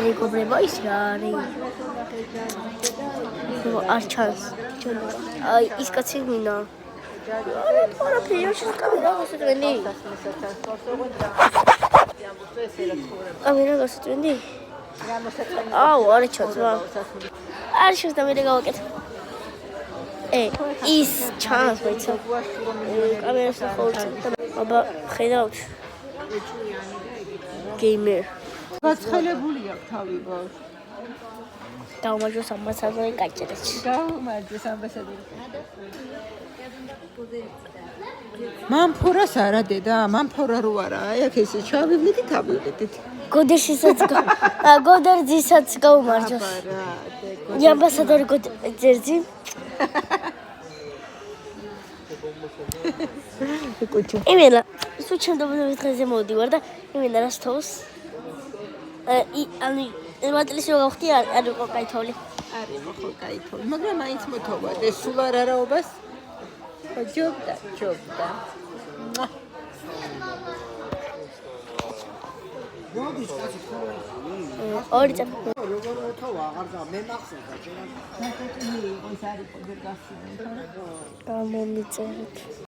მეგობრებო ის რა არის? არ ჩანს. აი ის კაცი მინდა. არა ფიოში კამერა გასაწვენდი. კამერა გასაწვენდი. აუ არ ჩანს რა. არ შევს და მე გავაკეთე. ის ჩანს მეცა. კამერას ხოლმე. აბა ხედავთ. გეიმერ. გაცხელებული აქვს თავი ბავშვი. დაუმარჯოს ამბასადორი კაჭერეჩი. გაუმარჯოს ამბასადორი. მამფორას არა დედა, მამფორა რო არა, აი აქ ესე ჩავივლიდით, ავივლიდით. გოდერძისაც გაუმარჯოს. ამბასადორი გოდერძი. ეკუჩო. იმენა, სულ ჩემდობილების დღეზე მოვდივარ და იმენა რას თავს? ანუ მატლის რო გავხდი არ იყო კაი თოვლი. არ იყო ხო კაი თოვლი, მაგრამ მაინც მოთოვარ. ეს სულ არ არაობას. ჯობდა. ორი წელი. როგორ მოთოვა აღარ და მე მახსოვდა ჯერ. ის არის პოდერ გასცემენ. გამომიწერეთ.